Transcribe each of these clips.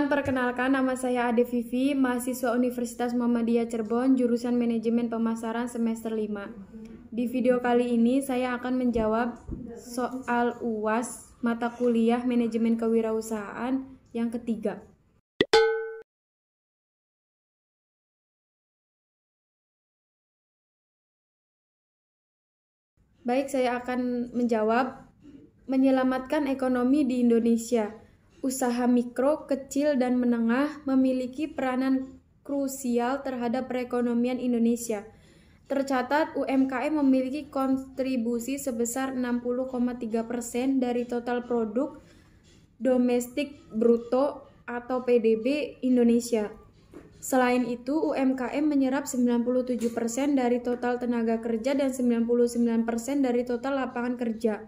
perkenalkan, nama saya Ade Vivi, mahasiswa Universitas Muhammadiyah Cirebon, jurusan Manajemen Pemasaran semester 5. Di video kali ini saya akan menjawab soal UAS mata kuliah Manajemen Kewirausahaan yang ketiga. Baik, saya akan menjawab menyelamatkan ekonomi di Indonesia. Usaha mikro, kecil, dan menengah memiliki peranan krusial terhadap perekonomian Indonesia. Tercatat UMKM memiliki kontribusi sebesar 60,3% dari total produk domestik bruto atau PDB Indonesia. Selain itu, UMKM menyerap 97% dari total tenaga kerja dan 99% dari total lapangan kerja.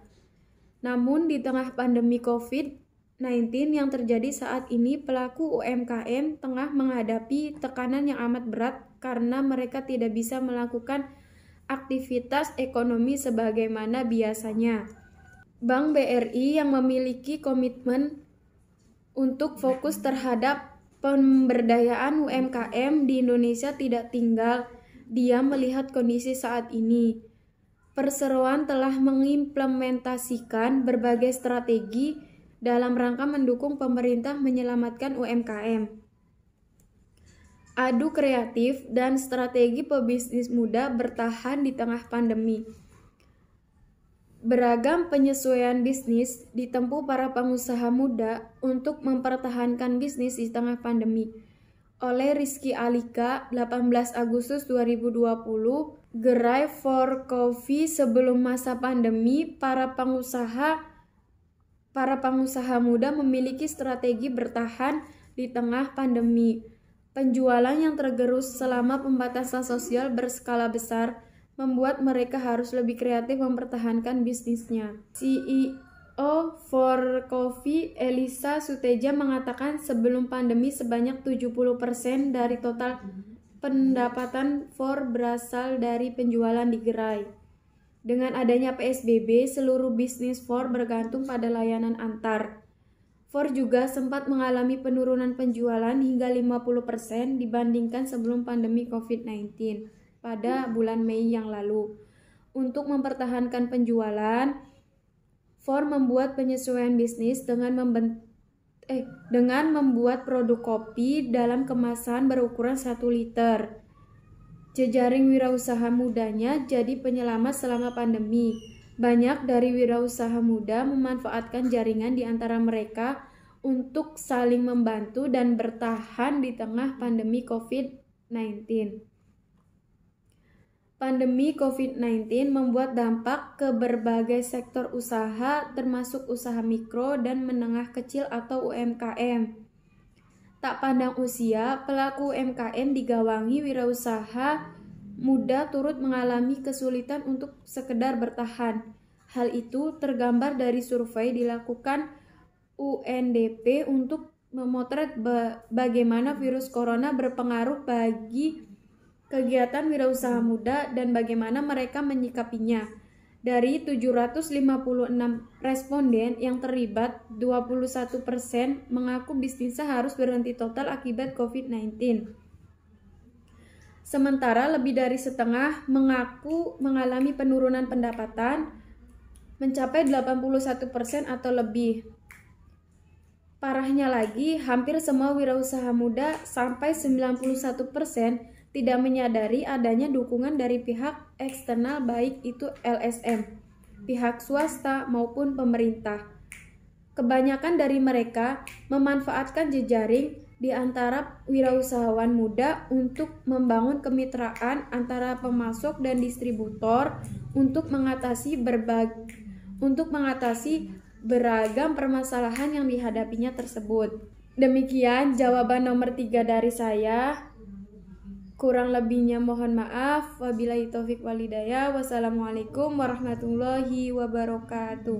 Namun, di tengah pandemi COVID-19 yang terjadi saat ini, pelaku UMKM tengah menghadapi tekanan yang amat berat karena mereka tidak bisa melakukan aktivitas ekonomi sebagaimana biasanya. Bank BRI yang memiliki komitmen untuk fokus terhadap pemberdayaan UMKM di Indonesia tidak tinggal diam melihat kondisi saat ini. Perseroan telah mengimplementasikan berbagai strategi dalam rangka mendukung pemerintah menyelamatkan UMKM. Adu kreatif dan strategi pebisnis muda bertahan di tengah pandemi. Beragam penyesuaian bisnis ditempuh para pengusaha muda untuk mempertahankan bisnis di tengah pandemi. Oleh Rizky Alika, 18 Agustus 2020, Gerai for Coffee sebelum masa pandemi, para pengusaha muda memiliki strategi bertahan di tengah pandemi. Penjualan yang tergerus selama pembatasan sosial berskala besar membuat mereka harus lebih kreatif mempertahankan bisnisnya. CEO For Coffee, Elisa Suteja, mengatakan sebelum pandemi sebanyak 70% dari total pendapatan For berasal dari penjualan di gerai. Dengan adanya PSBB, seluruh bisnis For bergantung pada layanan antar. For juga sempat mengalami penurunan penjualan hingga 50% dibandingkan sebelum pandemi COVID-19 pada bulan Mei yang lalu. Untuk mempertahankan penjualan, For membuat penyesuaian bisnis dengan membuat produk kopi dalam kemasan berukuran 1 liter. Jejaring wirausaha mudanya jadi penyelamat selama pandemi. Banyak dari wirausaha muda memanfaatkan jaringan di antara mereka untuk saling membantu dan bertahan di tengah pandemi COVID-19. Pandemi COVID-19 membuat dampak ke berbagai sektor usaha, termasuk usaha mikro dan menengah kecil atau UMKM. Tak pandang usia, pelaku UMKM digawangi wirausaha muda turut mengalami kesulitan untuk sekedar bertahan. Hal itu tergambar dari survei dilakukan UNDP untuk memotret bagaimana virus corona berpengaruh bagi kegiatan wirausaha muda dan bagaimana mereka menyikapinya. Dari 756 responden yang terlibat, 21% mengaku bisnisnya harus berhenti total akibat COVID-19. Sementara lebih dari setengah mengaku mengalami penurunan pendapatan mencapai 81% atau lebih. Parahnya lagi, hampir semua wirausaha muda sampai 91% tidak menyadari adanya dukungan dari pihak eksternal baik itu LSM, pihak swasta maupun pemerintah. Kebanyakan dari mereka memanfaatkan jejaring di antara wirausahawan muda untuk membangun kemitraan antara pemasok dan distributor untuk mengatasi beragam permasalahan yang dihadapinya tersebut. Demikian jawaban nomor 3 dari saya. Kurang lebihnya mohon maaf. Wabillahi taufik walhidayah. Wassalamualaikum warahmatullahi wabarakatuh.